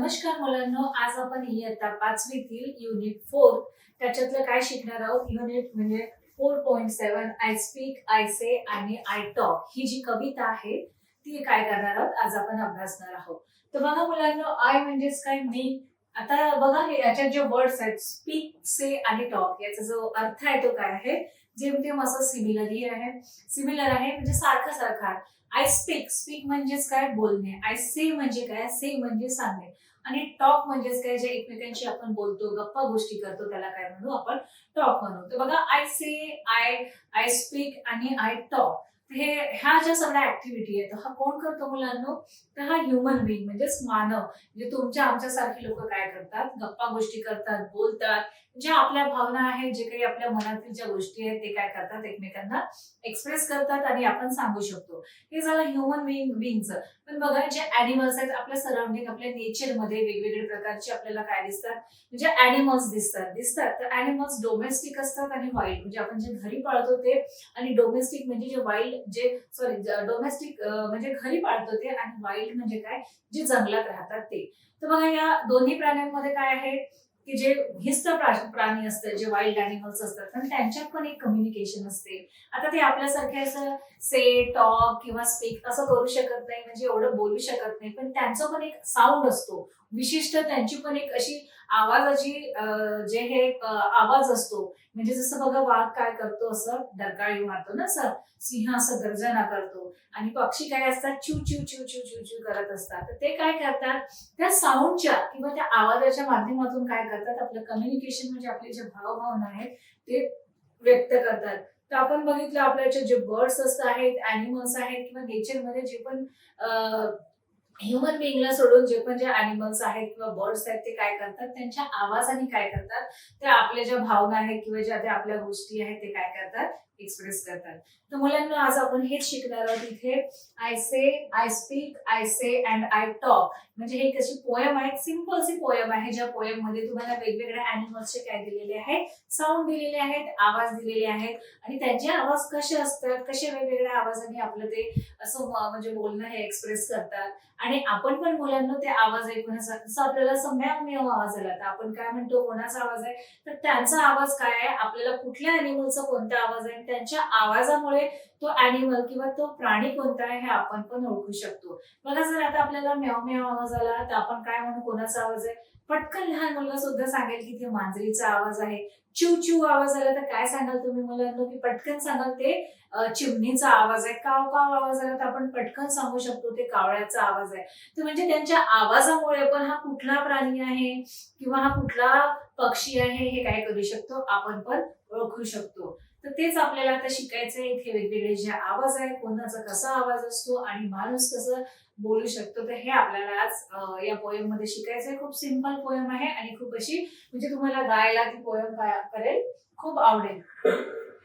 नमस्कार मुलांनो, आज आपण इयत्ता 5वीतील युनिट 4 त्याच्यातलं काय शिकणार आहोत. युनिट म्हणजे 4.7 आय स्पीक, आय से आणि आय टॉक ही जी कविता आहे ती काय करणार आहोत आज आपण अभ्यासणार आहोत. तर बघा मुलांनो, आय म्हणजेच काय, मी. आता बघा हे याच्यात जे वर्ड्स आहेत स्पीक, से आणि टॉक, याचा जो अर्थ आहे तो काय आहे, जेमतेम असं सिमिलर आहे म्हणजे सारखं सारखं आहे. आय स्पीक, स्पीक म्हणजेच काय, बोलणे. आय से म्हणजे काय, से म्हणजे सांगणे. आणि टॉक म्हणजेच काय, जे एकमेकांशी आपण बोलतो, गप्पा गोष्टी करतो, त्याला काय म्हणू आपण, टॉक म्हणू. तर बघा, I say, I I speak आणि आय टॉक, हे ह्या ज्या सगळ्या ऍक्टिव्हिटी आहेत हा कोण करतो मुलांनो, तर हा ह्युमन बिंग म्हणजेच मानव. म्हणजे तुमच्या आमच्यासारखी लोक काय करतात, गप्पा गोष्टी करतात, बोलतात, ज्या आपल्या भावना आहेत, जे काही आपल्या मनातील ज्या गोष्टी आहेत ते काय करतात, एकमेकांना एक्सप्रेस करतात आणि आपण सांगू शकतो. हे झालं ह्युमन बिंगचं. पण बघा, जे ॲनिमल्स आहेत आपल्या सराउंडिंग, आपल्या नेचरमध्ये वेगवेगळे प्रकारचे आपल्याला काय दिसतात, म्हणजे ॲनिमल्स दिसतात. तर ॲनिमल्स डोमेस्टिक असतात आणि वाईल्ड, म्हणजे आपण जे घरी पाळतो ते, आणि डोमेस्टिक म्हणजे जे वाईल्ड, डोमेस्टिक म्हणजे घरी पाळतो ते, आणि वाईल्ड म्हणजे काय, जे जंगलात राहतात ते. तर बघा, या दोन्ही प्राण्यांमध्ये काय आहे की जे हिंस्र प्राणी असतात, जे वाईल्ड अॅनिमल्स असतात, तर त्यांच्यात पण एक कम्युनिकेशन असते. आता ते आपल्यासारखे असं से, टॉक किंवा स्पीक असं करू शकत नाही, म्हणजे एवढं बोलू शकत नाही, पण त्यांचं पण एक साऊंड असतो विशिष्ट, त्यांची पण एक अशी आवाजाची जे हे आवाज असतो. म्हणजे जसं बघा, वाघ काय करतो, असं डरकाळी मारतो ना, असं सिंह असं गर्जना करतो, आणि पक्षी काय असतात, चिव चिव चिव चिव चिव चिव करत असतात. तर ते काय करतात, त्या साऊंडच्या किंवा त्या आवाजाच्या माध्यमातून काय करतात, आपलं कम्युनिकेशन म्हणजे आपले जे भावभावना आहेत ते व्यक्त करतात. तर आपण बघितलं, आपल्याचे जे बर्ड्स आहेत, अॅनिमल्स आहेत, किंवा नेचरमध्ये जे पण ह्युमन बिंगला सोडून जे पण जे अॅनिमल्स आहेत किंवा बर्ड्स आहेत ते काय करतात, त्यांच्या आवाजाने काय करतात, त्या आपल्या ज्या भावना आहेत किंवा ज्या त्या आपल्या गोष्टी आहेत ते काय करतात, एक्सप्रेस करतात. तर मुलांना आज आपण हेच शिकणार आहोत इथे. I say, I speak, I say and I talk, म्हणजे हे कशी पोयम आहे, सिंपल सी पोयम आहे, ज्या पोयम मध्ये तुम्हाला वेगवेगळ्या अॅनिमल्सचे काय दिलेले आहेत, साऊंड दिलेले आहेत, आवाज दिलेले आहेत, आणि त्यांचे आवाज कसे असतात, कसे वेगवेगळ्या आवाजाने आपलं ते असं म्हणजे बोलणं हे एक्सप्रेस करतात. आणि आपण पण मुलांना ते आवाज ऐकून असं आपल्याला सम्यक आवाज आला तर आपण काय म्हणतो, कोणाचा आवाज आहे, तर त्यांचा आवाज काय आहे, आपल्याला कुठल्या अॅनिमलचा कोणता आवाज आहे, त्यांच्या आवाजामुळे तो अॅनिमल किंवा तो प्राणी कोणता आहे हे आपण पण ओळखू शकतो. बघा, जर आता आपल्याला म्याव म्याव आवाज आला तर आपण काय म्हणू, कोणाचा आवाज आहे, पटकन लहान मुलगा सुद्धा सांगेल की ते मांजरीचा आवाज आहे. चिव चिव आवाज आला तर काय सांगाल तुम्ही मुलांना, की पटकन सांगाल ते चिमणीचा आवाज आहे. काव काव आवाज आला तर आपण पटकन सांगू शकतो ते कावळ्याचा आवाज आहे. तर म्हणजे त्यांच्या आवाजामुळे पण हा कुठला प्राणी आहे किंवा हा कुठला पक्षी आहे हे काय करू शकतो, आपण पण ओळखू शकतो. तर तेच आपल्याला आता शिकायचंय. इथे वेगवेगळे जे आवाज आहेत, कोणाचा कसा आवाज असतो आणि माणूस कसं बोलू शकतो, तर हे आपल्याला आज या पोयम मध्ये शिकायचंय. खूप सिंपल पोयम आहे आणि खूप अशी म्हणजे तुम्हाला गायला ती पोयम काय करेल, खूप आवडेल.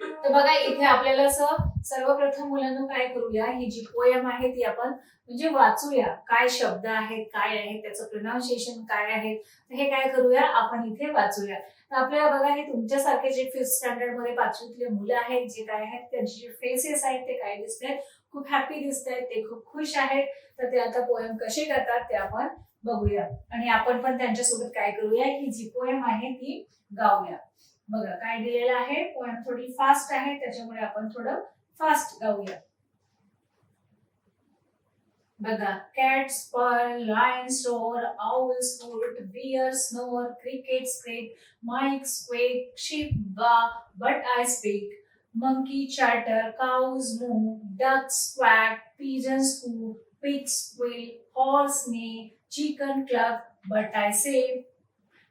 तर बघा, इथे आपल्याला असं सर्वप्रथम मुलांना काय करूया, ही जी पोयम आहे ती आपण म्हणजे वाचूया. काय शब्द आहेत, काय आहेत, त्याचं प्रोनाउन्सिएशन काय आहे, हे काय करूया, आपण इथे वाचूया. तर आपल्याला बघा, हे तुमच्यासारखे जे 5th स्टँडर्ड मध्ये 5वीतले मुलं आहेत, जे काय आहेत, त्यांचे जे फेसेस आहेत ते काय दिसत आहेत, खूप हॅपी दिसत आहेत, ते खूप खुश आहेत. तर ते आता पोयम कसे करतात ते आपण बघूया, आणि आपण पण त्यांच्यासोबत काय करूया, ही जी पोयम आहे ती गाऊया. बघा काय दिलेलं आहे, पोयम थोडी फास्ट आहे त्याच्यामुळे आपण थोडं फास्ट गाऊया. बघा, cats purr, lions roar, owls hoot, bears snore, crickets squeak, mice squeak, sheep baa, but I speak. Monkey chatter, cows moo, ducks quack, pigeons coo, pigs squeal, horse neigh, chicken cluck, but I say.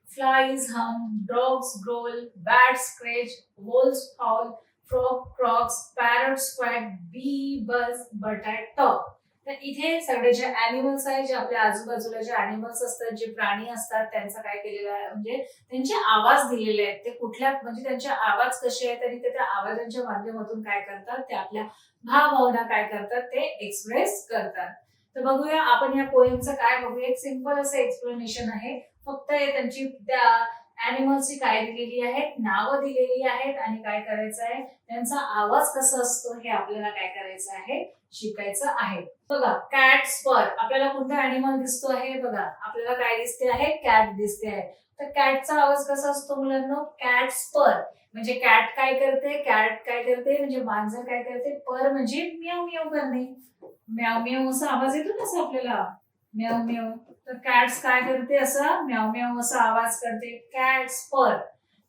Flies hum, dogs growl, bats scratch, wolves howl, frog croaks, parrots quack, bee buzz, but I talk. तर इथे सगळे जे animals आहेत, जे आपल्या आजूबाजूला जे animals असतात, जे प्राणी असतात, त्यांचा काय केलेलं आहे, म्हणजे त्यांचे आवाज दिलेले आहेत. ते कुठल्या म्हणजे त्यांचे आवाज कसे आहेत आणि ते त्या आवाजांच्या माध्यमातून काय करतात, ते आपल्या भावभावना काय करतात, ते एक्सप्रेस करतात. तर बघूया आपण या पोएमचं काय बघूया. एक सिंपल असं एक्सप्लेनेशन आहे. फक्त त्यांची त्या ॲनिमल्सची काय दिलेली आहेत, नावं दिलेली आहेत आणि काय करायचं आहे, त्यांचा आवाज कसा असतो हे आपल्याला काय करायचं आहे, शिकायचं आहे. बघा कॅट स्पर, आपल्याला कोणता ॲनिमल दिसतो आहे, बघा आपल्याला काय दिसते आहे, कॅट दिसते आहे. तर कॅटचा आवाज कसा असतो मुलांनो, कॅट स्पर. म्हणजे कॅट काय करते, कॅट काय करते म्हणजे मांजर काय करते, पर म्हणजे म्याव म्याव करणे. म्याव म्याव असा आवाज येतो ना असं आपल्याला, म्याव म्याव. तर कॅट्स काय करते, असं म्याव म्याव असा आवाज करते, कॅट्स पर.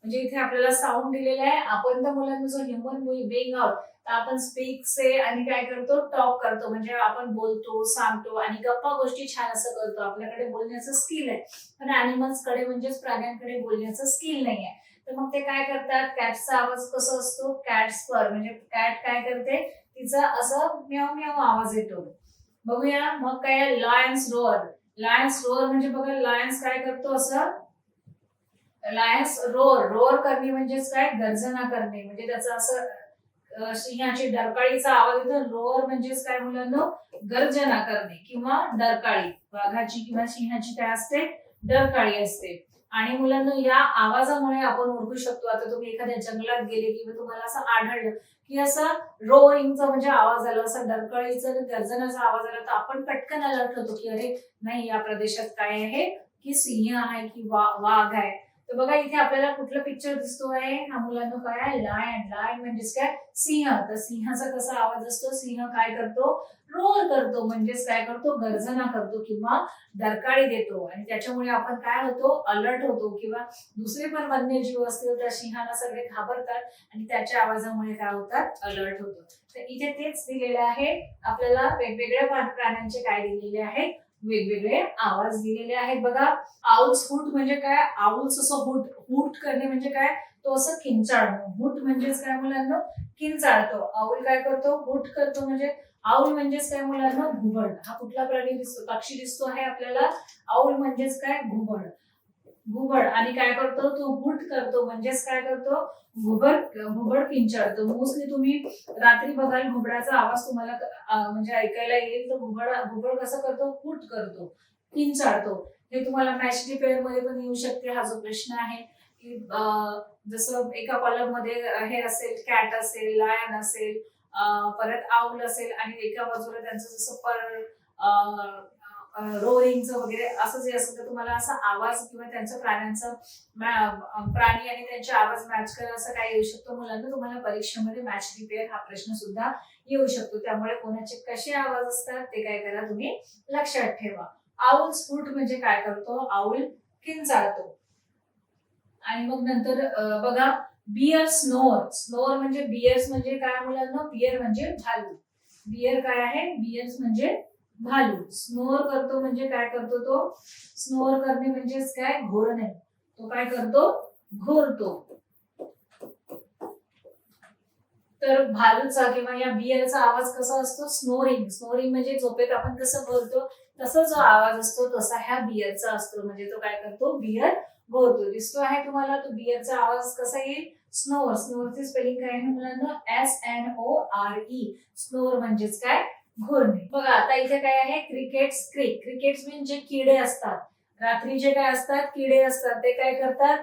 म्हणजे इथे आपल्याला साऊंड दिलेला आहे. आपण तर मुलांना जो ह्युमन बिंग आहोत, तर आपण स्पीक से आणि काय करतो, टॉक करतो. म्हणजे आपण बोलतो, सांगतो आणि गप्पा गोष्टी छान असं करतो. आपल्याकडे बोलण्याचं स्किल आहे. पण अॅनिमल्स कडे म्हणजेच प्राण्यांकडे बोलण्याचं स्किल नाही आहे. तर मग ते काय करतात, कॅटचा आवाज कसा असतो, कॅट्स पर. म्हणजे कॅट काय करते, तिचा असं म्याव म्याव आवाज येतो. बघूया मग काय, लायन्स रोअर. लायन्स रोअर म्हणजे बघा, लायन्स काय करतो, असं लायन्स रोअर. रोअर करणे म्हणजेच काय, गर्जना करणे. म्हणजे त्याचं असं सिंहाची डरकाळीचा आवाज येतो. रोअर म्हणजेच काय मुलांना, गर्जना करणे किंवा डरकाळी. वाघाची किंवा सिंहाची काय असते, डरकाळी असते. आणि मुलांना या आवाजामुळे आपण ओळखू शकतो. आता तुम्ही एखाद्या जंगलात गेले किंवा तुम्हाला असं आढळलं की असं रोअरिंगचा म्हणजे आवाज आला, असं डरकाळीचा गर्जनाचा आवाज आला, तर आपण पटकन अलर्ट होतो की अरे नाही, या प्रदेशात काय आहे, की सिंह आहे की वाघ आहे. तर बघा इथे आपल्याला कुठला पिक्चर दिसतो आहे, हा मुलांना काय आहे, लायन. लायन म्हणजेच काय, सिंह. तर सिंहाचा कसा आवाज असतो, सिंह काय करतो, रोअर करतो. म्हणजेच काय करतो, गर्जना करतो किंवा डरकाळी देतो. आणि त्याच्यामुळे आपण काय होतो, अलर्ट होतो. किंवा दुसरे पण वन्यजीव असतील तर सिंहाला सगळे घाबरतात आणि त्याच्या आवाजामुळे काय होतात, अलर्ट होतो. तर इथे तेच दिलेलं आहे आपल्याला. वेगवेगळ्या प्राण्यांचे काय दिलेले आहेत, वेगवेगळे आवाज दिलेले आहेत. बघा आउल्स हुट म्हणजे काय, आउल्स असं हुट हुट करणे म्हणजे काय, तो असं किंचाळतो. हुट म्हणजेच काय मुलांना, किंचाळतो. आऊल काय करतो, हुट करतो. म्हणजे आऊल म्हणजेच काय मुलांना, घुबड. हा कुठला प्राणी दिसतो, पक्षी दिसतो आहे आपल्याला, आऊल म्हणजेच काय, घुबड. घुबड. आणि काय करतो, तो हुट करतो. म्हणजेच काय करतो, घुबड किंचाळतो. मोस्टली तुम्ही रात्री बघाल घुबडाचा आवाज तुम्हाला म्हणजे ऐकायला येईल. तर घुबड कसं करतो, हुट करतो, किंचाळतो. हे तुम्हाला मॅच पेअर मध्ये पण येऊ शकते. हा जो प्रश्न आहे की जसं एका कॉलम मध्ये हे असेल, कॅट असेल, लायन असेल, परत आऊल असेल आणि एका बाजूला त्यांचं जसं पर रोईंगचं वगैरे असं जे असेल, तर तुम्हाला असा आवाज किंवा त्यांच्या प्राण्यांचा प्राणी आणि त्यांचे आवाज मॅच करा असं काय येऊ शकतो मुलांना. तुम्हाला परीक्षेमध्ये मॅच रिपेअर हा प्रश्न सुद्धा येऊ शकतो. त्यामुळे कोणाचे कसे आवाज असतात ते काय करा, तुम्ही लक्षात ठेवा. आऊल स्फुट म्हणजे काय करतो, आऊल किंचाळतो. आणि मग नंतर बघा बियर स्नोअर. स्नोअर म्हणजे बियर्स म्हणजे काय मुलांना, बियर म्हणजे भालू. बियर काय आहे, बियर्स म्हणजे भालू. स्नोअर करतो म्हणजे काय करतो, तो स्नोअर करणे म्हणजेच काय, घोरणे. तो काय करतो, घोरतो. तर भालूचा किंवा या बियरचा आवाज कसा असतो, स्नोरिंग. स्नोरिंग म्हणजे झोपेत आपण कसं बोलतो तसा जो आवाज असतो तसा ह्या बियरचा असतो. म्हणजे तो काय करतो, बियर घोरतो. दिसतो आहे तुम्हाला तो बियरचा आवाज कसा येईल, स्नोअर. स्नोअरची स्पेलिंग काय आहे मुलांना, SNORE. स्नोअर म्हणजेच काय, घोरणे. बघा आता इथे काय आहे, क्रिकेट्स. क्रिकेट्स म्हणजे किडे असतात. रात्रीचे काय असतात, किडे असतात. ते काय करतात,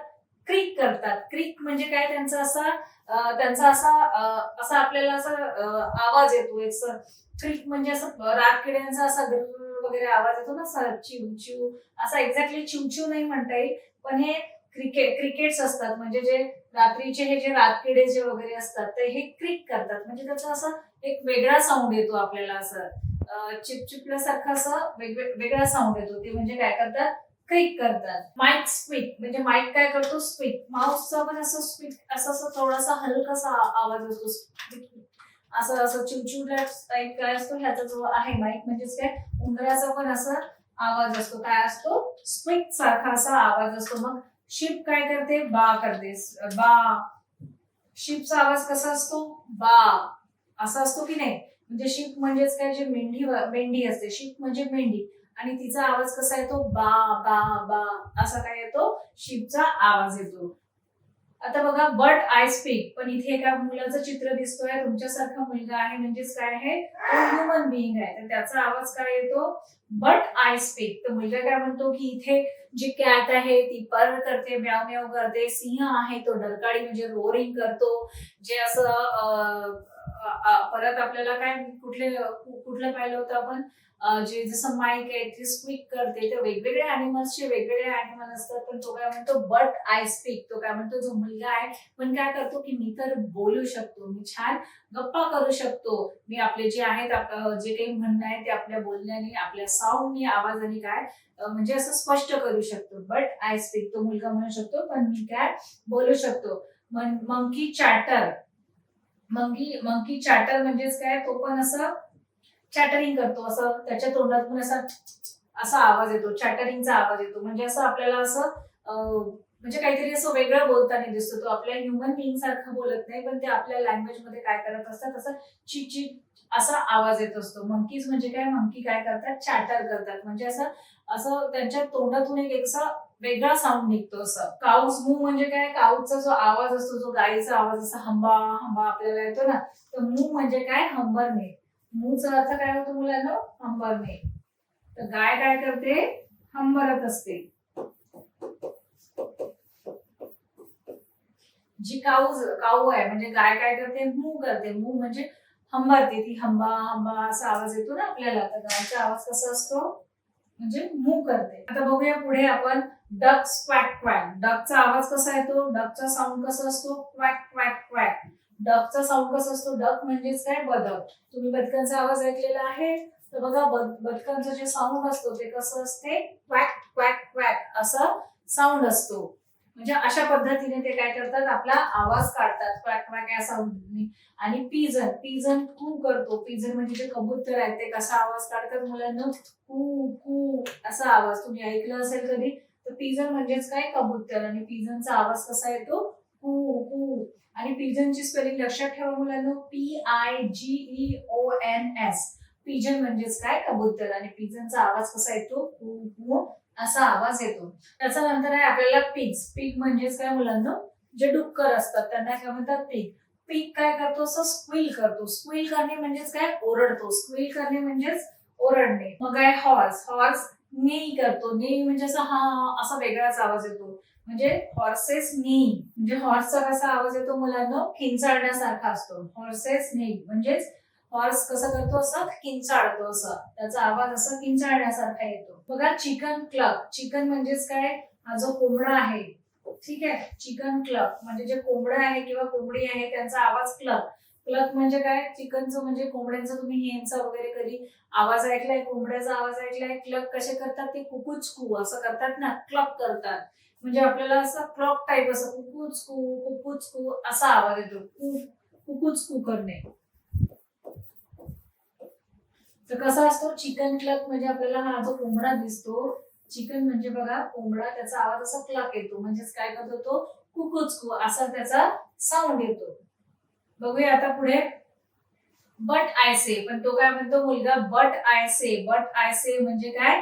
क्रिक करतात. क्रिक म्हणजे काय, त्यांचा असा आपल्याला असा आवाज येतो. एक क्रिक म्हणजे असं रातकिड्यांचा असा वगैरे आवाज येतो ना, चिव चिव असा. एक्झॅक्टली चिवचिव नाही म्हणता येईल, पण हे क्रिकेट्स असतात. म्हणजे जे रात्रीचे हे जे रातकिडे जे वगैरे असतात ते हे क्रिक करतात. म्हणजे त्याचा असं एक वेगळा साऊंड येतो आपल्याला, असं चिपचिपल्यासारखं असं वेगळा साऊंड येतो. ते म्हणजे काय करतात, क्लिक करतात. माईक स्क्विक म्हणजे माईक काय करतो, स्क्विक. माऊसचा पण असं स्क्विक असं थोडासा हलकासा आवाज असतो. असं असं चिवचिवल्या टाईप काय असतो ह्याचा जो आहे माईक. म्हणजेच काय, उंदराचा पण असा आवाज असतो. काय असतो, स्क्विक सारखा असा आवाज असतो. मग शिप काय करते, बा करते. बा. शिपचा आवाज कसा असतो, बा असा असतो की नाही. म्हणजे शिप म्हणजेच काय, जे मेंढी असते. शिप म्हणजे मेंढी आणि तिचा आवाज कसा येतो, बा बा बा असा काय येतो, शिपचा आवाज येतो. आता बघा बट आय स्पीक, पण इथे एका मुलाचं चित्र दिसतोय, तुमच्यासारखा मुलगा आहे म्हणजेच काय आहे, तो ह्युमन बिईंग आहे, तर त्याचा आवाज काय येतो, बट आय स्पीक. तर मुलगा काय म्हणतो की इथे जी कॅट आहे ती पर करते, म्याव म्याव करते, सिंह आहे तो डरकाळी म्हणजे रोअरिंग करतो, जे असं परत आपल्याला काय कुठलं पाहिलं होतं आपण, जे जसं माईक आहे ते स्क्विक करते. तर वेगवेगळ्या अॅनिमल्सचे वेगवेगळे अॅनिमल असतात, पण तो काय म्हणतो बट आय स्पीक. तो काय म्हणतो, जो मुलगा आहे पण काय करतो की मी तर बोलू शकतो, मी छान गप्पा करू शकतो, मी आपले जे आहेत जे काही म्हणणं आहे ते आपल्या बोलण्याने, आपल्या साऊंडनी, आवाजाने काय म्हणजे असं स्पष्ट करू शकतो. बट आय स्पीक, तो मुलगा म्हणू शकतो पण मी काय बोलू शकतो. मंकी चॅटर, मंकी चॅटर म्हणजेच काय, तो पण असं चॅटरिंग करतो, असं त्याच्या तोंडातून असा असा आवाज येतो, चॅटरिंगचा आवाज येतो. म्हणजे असं आपल्याला असं म्हणजे काहीतरी असं वेगळं बोलताना दिसतो. तो आपल्या ह्युमन बिईंग सारखं बोलत नाही, पण ते आपल्या लँग्वेज मध्ये काय करत असतात, असं चिक चिक असा आवाज येत असतो. मंकीज म्हणजे काय, मंकी काय करतात, चॅटर करतात, म्हणजे असं असं त्यांच्या तोंडातून एक असा वेगळा साऊंड निघतो. असं काऊज मू म्हणजे काय, काऊचा जो आवाज असतो, जो गाईचा आवाज असा हंबा हंबा आपल्याला येतो ना, तर मू म्हणजे काय, हंबरणे. मूचा अर्थ काय होतो मुलांना, हंबरणे. तर गाय काय करते, हंबरत असते. जी काऊ आहे म्हणजे गाय काय करते, मू करते, मू म्हणजे हंबरते, ती हंबा हंबा असा आवाज येतो ना आपल्याला. तर गायचा आवाज कसा असतो, म्हणजे मू करते. आता बघूया पुढे आपण डक क्वॅक क्वॅक. डकचा आवाज कसा येतो, डकचा साऊंड कसा असतो, क्वॅक क्वॅक क्वॅक. डकचा साऊंड कसा असतो, डक म्हणजेच काय, बदक. तुम्ही बदकांचा आवाज ऐकलेला आहे, तर बघा बदकांचं जे साऊंड असतो ते कसं असते, क्वॅक क्वॅक क्वॅक असा साऊंड असतो. म्हणजे अशा पद्धतीने ते काय करतात, आपला आवाज काढतात क्वॅक क्वॅक या साऊंडने. आणि पिजन, पिजन कू करतो. पिजन म्हणजे जे कबूतर आहेत ते कसा आवाज काढतात मुलांना, कू कू असा आवाज. तुम्ही ऐकलं असेल कधी, तर पिजन म्हणजेच काय, कबूतर. आणि पिजनचा आवाज कसा येतो, कू कू. आणि पिजनची स्पेलिंग लक्षात ठेवा मुलांना, PIGEONS. पिजन म्हणजेच काय, कबूतर. आणि पिजनचा आवाज कसा येतो, कू कू असा आवाज येतो. त्याच्यानंतर आहे आपल्याला पिग्स. पिग म्हणजेच काय मुलांना, जे डुक्कर असतात त्यांना काय म्हणतात, पिग. पिग काय करतो, असं स्क्विल करतो. स्क्विल करणे म्हणजेच काय, ओरडतो. स्क्विल करणे म्हणजेच ओरडणे. मग काय, हॉर्स. हॉर्स नेई करतो. नेई म्हणजे असं हा असा वेगळाच आवाज येतो. म्हणजे हॉर्सेस नेई म्हणजे हॉर्सचा कसा आवाज येतो मुलांना, किंचाळण्यासारखा असतो. हॉर्सेस नेई म्हणजेच हॉर्स कसं करतो, असं किंचाळतो, असं त्याचा आवाज असा किंचाळण्यासारखा येतो. बघा चिकन क्लक. चिकन म्हणजेच काय, हा जो कोंबडा आहे, ठीक आहे, चिकन क्लक म्हणजे जे कोंबडा आहे किंवा कोंबडी आहे त्यांचा आवाज क्लक. क्लक म्हणजे काय, चिकनचं म्हणजे कोंबड्यांचं तुम्ही हेंचा वगैरे कधी आवाज ऐकलाय, कोंबड्याचा आवाज ऐकलाय. क्लक कसे करतात, ते कुकुचकू असं करतात ना, क्लक करतात. म्हणजे आपल्याला असं क्लॉक टाईप असं कुकुचकू कुकुचकू असा आवाज येतो, कुकुचकू करणे. तर कसा असतो चिकन क्लक म्हणजे आपल्याला हा जो कोंबडा दिसतो, चिकन म्हणजे बघा कोंबडा, त्याचा आवाज असा क्लक येतो, म्हणजेच काय करतो तो, कुकुचकू असा त्याचा साऊंड येतो. बघूया आता पुढे बट आय से. पण तो काय म्हणतो मुलगा, but I say. But I say म्हणजे काय,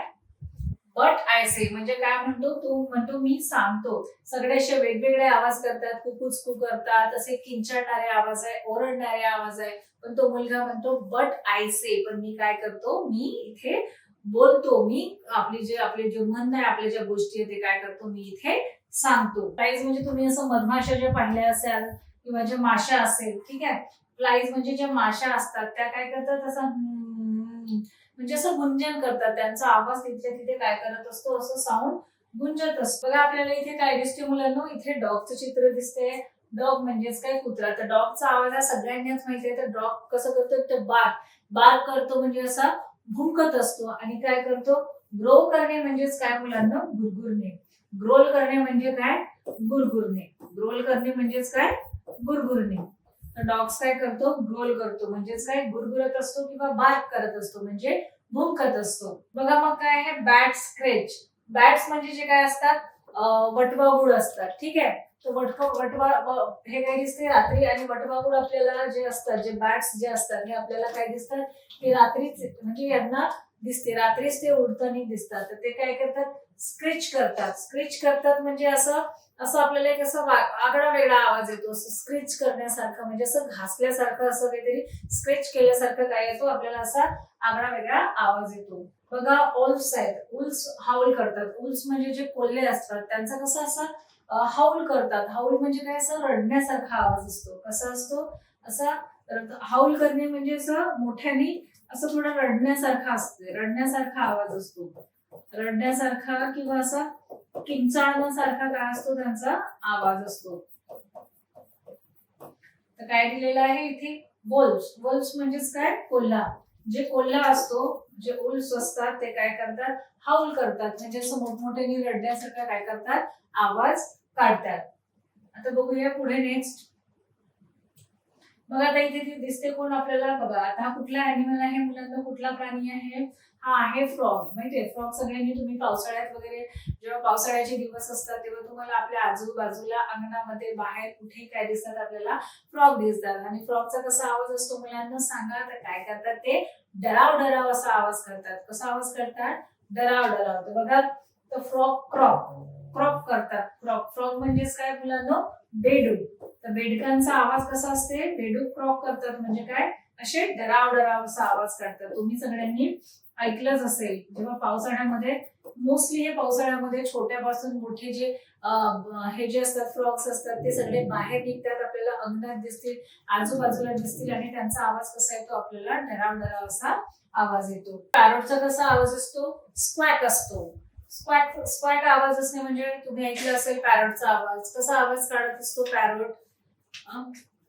बट आय से म्हणजे काय म्हणतो, तो म्हणतो मी सांगतो. सगळे असे वेगवेगळे आवाज करतात, कुकुचकू करतात, असे किंचाळणारे आवाज आहे, ओरडणारे आवाज आहे. पण तो मुलगा म्हणतो बट आय से, पण मी काय करतो, मी इथे बोलतो, मी आपले जे म्हणणं आहे, आपल्या ज्या गोष्टी आहेत ते काय करतो, मी इथे सांगतो. फ्लाईज म्हणजे तुम्ही असं मधमाशा ज्या पाहिल्या असाल किंवा ज्या माशा असेल, ठीक आहे, फ्लाईज म्हणजे ज्या माशा असतात त्या काय करतात, असं म्हणजे असं गुंजन करतात. त्यांचा आवाज तिथल्या तिथे काय करत असतो, असं साऊंड गुंजत असतो. बघा आपल्याला इथे काय दिसते मुलांना, इथे डॉगचं चित्र दिसते. डॉग म्हणजेच काय, कुत्रा. तर डॉगचा आवाज हा सगळ्यांनाच माहिती आहे. तर डॉग कसं करतो, तर बार्क करतो म्हणजे असा भुंकत असतो. आणि काय करतो, ग्रो करणे म्हणजेच काय मुलांना, गुरगुरणे. ग्रोल करणे म्हणजे काय, गुरगुरणे. ग्रोल करणे म्हणजेच काय, गुरगुरणे. तर डॉग्स काय करतो, ग्रोल करतो म्हणजेच काय, गुरगुरत असतो किंवा बार्क करत असतो, म्हणजे भुंकत असतो. बघा मग काय आहे, बॅट स्क्रेच. बॅट्स म्हणजे जे काय असतात, वटवाघूळ असतात, ठीक आहे. तर हे काय दिसते रात्री. आणि वटवाघूळ आपल्याला जे असतात, जे बॅट्स जे असतात, हे आपल्याला काय दिसतात, हे रात्रीच म्हणजे यांना दिसते, रात्रीच ते उडताना दिसतात. तर ते काय करतात, स्क्रिच करतात. स्क्रिच करतात म्हणजे असं असं आपल्याला एक असं आगळा वेगळा आवाज येतो, असं स्क्रिच करण्यासारखं, म्हणजे असं घासल्यासारखं, असं काहीतरी स्क्रिच केल्यासारखं काय येतो आपल्याला, असा आगळा वेगळा आवाज येतो. बघा ओल्फ्स आहेत, उल्स हाऊल करतात. उल्स म्हणजे जे कोल्हे असतात त्यांचा कसं असं हाऊल करतात. हाऊल म्हणजे काय, असं रडण्यासारखा आवाज असतो. कसा असतो, असा हाऊल करणे म्हणजे असं मोठ्याने असं थोडं रडण्यासारखा असते, रडण्यासारखा आवाज असतो. रडण्यासारखा किंवा असा किंचाळण्यासारखा काय असतो, त्यांचा आवाज असतो. तर काय दिलेलं आहे इथे, वोल्फ्स. वोल्फ्स म्हणजेच काय, कोल्हा. जे कोल्हा असतो, जे उल्स असतात ते काय करतात, हाऊल करतात, म्हणजे असं मोठमोठ्याने रडण्यासारखा काय करतात, आवाज काढतात. आता बघूया पुढे नेक्स्ट. बघा आता इथे दिसते कोण आपल्याला, बघा आता हा कुठला अॅनिमल आहे मुलांना, कुठला प्राणी आहे, हा आहे फ्रॉग. माहितीये फ्रॉग, सगळ्यांनी तुम्ही पावसाळ्यात वगैरे, जेव्हा पावसाळ्याचे दिवस असतात तेव्हा तुम्हाला आपल्या आजूबाजूला अंगणामध्ये बाहेर कुठे काय दिसतात, आपल्याला फ्रॉग दिसतात. आणि फ्रॉगचा कसा आवाज असतो मुलांना सांगा, तर काय करतात ते, डराव डराव असा आवाज करतात. कसा आवाज करतात, डराव डराव. तर बघा, तर फ्रॉग क्रॉक क्रॉक करतात. क्रॉक, फ्रॉग म्हणजेच काय मुलांना, बेडूक. तर बेडकांचा आवाज कसा असते, बेडूक क्रॉक करतात म्हणजे काय, असे डराव डराव असा आवाज काढतात. तुम्ही सगळ्यांनी ऐकलंच असेल, जेव्हा पावसाळ्यामध्ये, मोस्टली हे पावसाळ्यामध्ये छोट्यापासून मोठे जे हे जे असतात, फ्रॉक्स असतात, ते सगळे बाहेर निघतात, आपल्याला अंगणात दिसतील, आजूबाजूला दिसतील, आणि त्यांचा आवाज कसा येतो, आपल्याला डराव डराव असा आवाज येतो. पॅरोटचा कसा आवाज असतो, स्क्वॅक असतो. स्क्वॅक स्क्वॅक आवाज असणे म्हणजे तुम्ही ऐकलं असेल पॅरोटचा आवाज. कसा आवाज काढत असतो पॅरोट,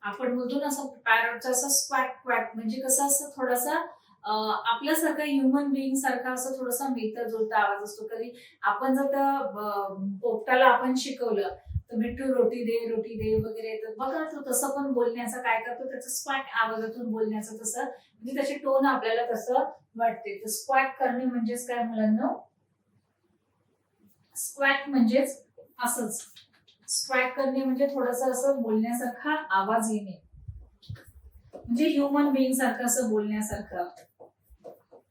आपण बोलतो ना असं, पॅरोटचा असं स्क्वॅक क्वॅक, म्हणजे कसं असं थोडासा आपल्यासारखा ह्युमन बिईंग सारखा असं थोडासा मिळता जुळता आवाज असतो. कधी आपण जर त्या पोपटाला आपण शिकवलं तर मिठू रोटी दे वगैरे, तर बघा तो तसं पण बोलण्याचा काय करतो, त्याचा स्क्वॅक आवाजातून बोलण्याचं तसं, म्हणजे त्याची टोन आपल्याला तसं वाटते. तर स्क्वॅक करणे म्हणजेच काय मुलांना, स्क्वॅक म्हणजेच असंच, स्क्वॅक करणे म्हणजे थोडंसं असं बोलण्यासारखा आवाज येणे, म्हणजे ह्युमन बिईंग सारखं असं बोलण्यासारखं.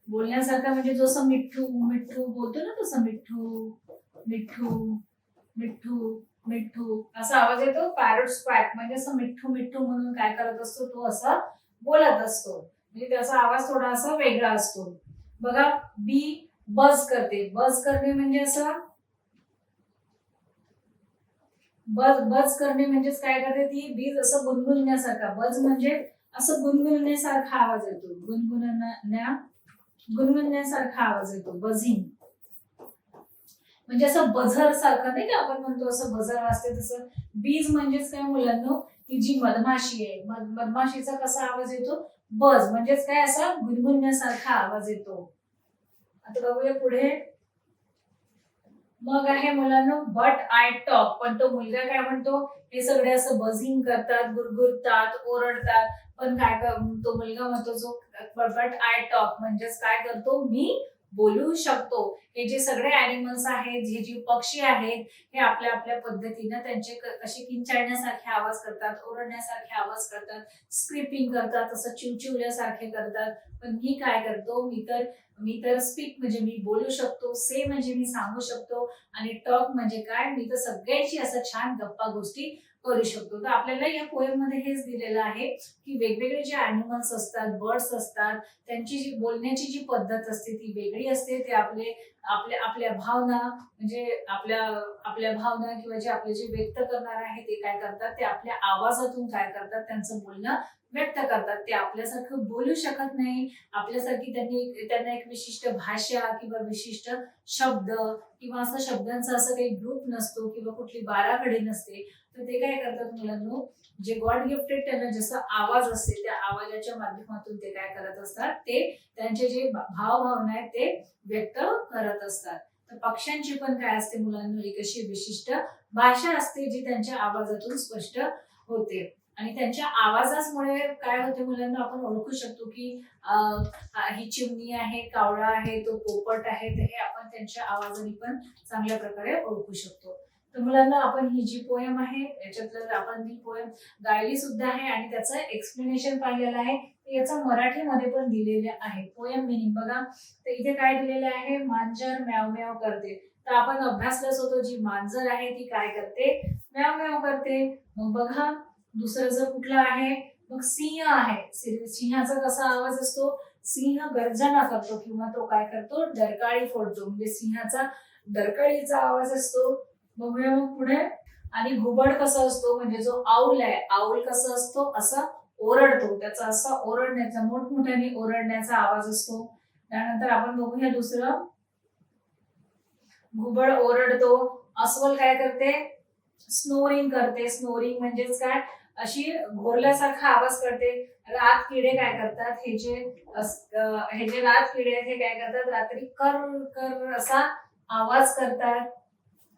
बोलण्यासारखा म्हणजे जसं मिठू मिठू बोलतो ना, तसं मिठू मिठू मिठू मिठू असा आवाज येतो. पॅरोट स्क्वॅक म्हणजे असं मिठू मिठू म्हणून काय करत असतो, तो असा बोलत असतो, म्हणजे त्याचा आवाज थोडा असा वेगळा असतो. बघा, बी बज करते. बज करणे म्हणजे असं, बज करणे म्हणजेच काय करते, ती बीज असं गुणगुणण्यासारखा, बज म्हणजे असं गुणगुणण्यासारखा आवाज येतो, गुणगुणण्यासारखा आवाज येतो, बझिंग. म्हणजे असं बझर सारखं नाही का, आपण म्हणतो असं बझर वाजते तसं. बीज म्हणजेच काय मुलांना, ती जी मधमाशी आहे, मधमाशीचा कसा आवाज येतो, बज म्हणजेच काय, असा गुणगुणण्यासारखा आवाज येतो. आता बघूया पुढे. मग आहे मुलांना बट आय टॉक. पण तो मुलगा काय म्हणतो, हे सगळे असं बझिंग करतात, गुरगुरतात, ओरडतात, पण काय तो मुलगा म्हणतो जो बट आय टॉक म्हणजेच काय करतो, मी बोलू शकतो. हे जे सगळे अॅनिमल्स आहेत, हे जे पक्षी आहेत, हे आपल्या आपल्या पद्धतीनं त्यांचे कसे किंचाळण्यासारखे आवाज करतात, ओरडण्यासारखे आवाज करतात, स्क्रिपिंग करतात, असं चिवचिवल्यासारखे करतात. पण मी काय करतो, मी तर स्पीक म्हणजे मी बोलू शकतो, से म्हणजे मी सांगू शकतो, आणि टॉक म्हणजे काय, मी तर सगळ्यांशी असं छान गप्पा गोष्टी करू शकतो. तर आपल्याला या पोएम मध्ये हेच दिलेलं आहे की वेगवेगळे जे अॅनिमल्स असतात, बर्ड्स असतात, त्यांची जी बोलण्याची जी पद्धत असते ती वेगळी असते. ते आपल्या भावना, म्हणजे आपल्या भावना किंवा जे आपले जे व्यक्त करणार आहे ते काय करतात, ते आपल्या आवाजातून काय करतात, त्यांचं बोलणं व्यक्त करतात. ते आपल्यासारखं बोलू शकत नाही, आपल्यासारखी त्यांना एक विशिष्ट भाषा किंवा विशिष्ट शब्द किंवा असं शब्दांचा असं काही ग्रुप नसतो किंवा कुठली बाराखडी नसते. तर ते काय करतात मुलांनो, जे गॉड गिफ्टेड त्यांना जसा आवाज असते, त्या आवाजाच्या माध्यमातून ते काय करत असतात, ते त्यांचे जे भावना आहेत ते व्यक्त करत असतात. तर पक्ष्यांची पण काय असते मुलांनो, एक अशी विशिष्ट भाषा असते जी त्यांच्या आवाजातून स्पष्ट होते. आणि त्यांच्या आवाजामुळे काय होते मुलांना, आपण ओळखू शकतो की ही चिमणी आहे, कावळा आहे, तो पोपट आहे, तर हे आपण त्यांच्या आवाजाने पण चांगल्या प्रकारे ओळखू शकतो. तर मुलांना आपण ही जी पोएम आहे याच्यातलं आपण ती पोएम गायली सुद्धा आहे आणि त्याचं एक्सप्लेनेशन पाहिलेलं आहे. याचं मराठीमध्ये पण दिलेलं आहे. पोएम मिनिंग बघा, तर इथे काय दिलेलं आहे, मांजर म्याव म्याव करते. तर आपण अभ्यासलंच होतो, जी मांजर आहे ती काय करते, म्याव म्याव करते. मग बघा दुसरं जर कुठलं आहे, मग सिंह आहे. सिंहाचा कसा आवाज असतो, सिंह गर्जना करतो किंवा तो काय करतो, डरकाळी फोडतो, म्हणजे सिंहाचा डरकाळीचा आवाज असतो. बघूया मग पुढे. आणि घुबड कसं असतो, म्हणजे जो आऊल आहे, आऊल कसं असतो, असा ओरडतो, त्याचा असा ओरडण्याचा मोठमोठ्याने ओरडण्याचा आवाज असतो. त्यानंतर आपण बघूया दुसरं, घुबड ओरडतो. अस्वल काय करते, स्नोरिंग करते. स्नोरिंग म्हणजेच काय, अशी घोरल्यासारखा आवाज करते. रात किडे काय करतात, हे जे रात किडे आहेत हे काय करतात, रात्री कर कर असा आवाज करतात.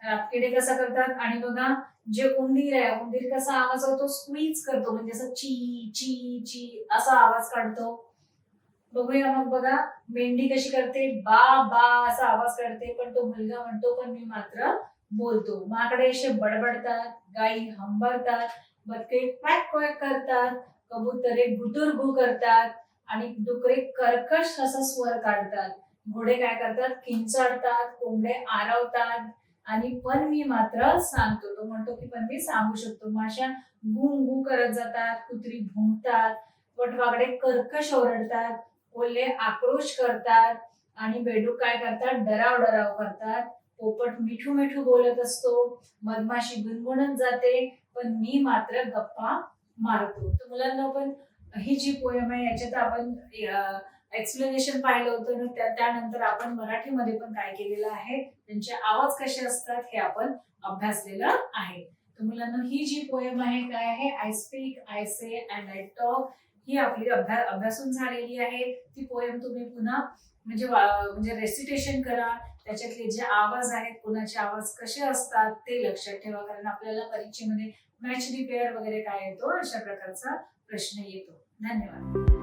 रातकिडे कसं करतात. आणि बघा जे उंदीर आहे, उंदीर कसा आवाज करतो, स्क्वीज करतो, म्हणजे असं ची ची ची असा आवाज काढतो. बघूया मग बघा, मेंढी कशी करते, बा बा असा आवाज करते, पण तो मुलगा म्हणतो पण मी मात्र बोलतो. माकडे असे बडबडतात, गायी हंबरतात, बदके क्वॅक क्वॅक करतात, कबुतरे गुटुरगु करतात आणि डुकरे कर्कश असा स्वर काढतात. घोडे काय करतात, किंचाळतात, कोंबडे आरवतात आणि पण मी मात्र सांगतो. तो म्हणतो की पण मी सांगू शकतो. माश्या गू गू करत जातात, कुत्री भुंकतात, वटवागडे कर्कश ओरडतात, कोल्हे आक्रोश करतात आणि बेडूक काय करतात, डराव डराव करतात. पोपट मिठू मिठू बोलत असतो, मधमाशी गुणगुणत जाते, पण मी मात्र गप्पा मारतो. तर मुलांना पण ही जी पोयम आहे याच्यात आपण एक्सप्लेनेशन पाहिलं होतं ना, त्यानंतर आपण मराठीमध्ये पण काय केलेलं आहे, त्यांचे आवाज कसे असतात हे आपण अभ्यासलेलं आहे. तर मुलांना ही जी पोयम आहे काय आहे, I speak, I say and I talk, ही आपली अभ्यासून झालेली आहे. ती पोयम तुम्ही पुन्हा म्हणजे रेसिटेशन करा. त्याच्यातले जे आवाज आहेत, कोणाचे आवाज कसे असतात ते लक्षात ठेवा, कारण आपल्याला परीक्षेमध्ये मॅच रिपेअर वगैरे काय येतो, अशा प्रकारचा प्रश्न येतो. धन्यवाद.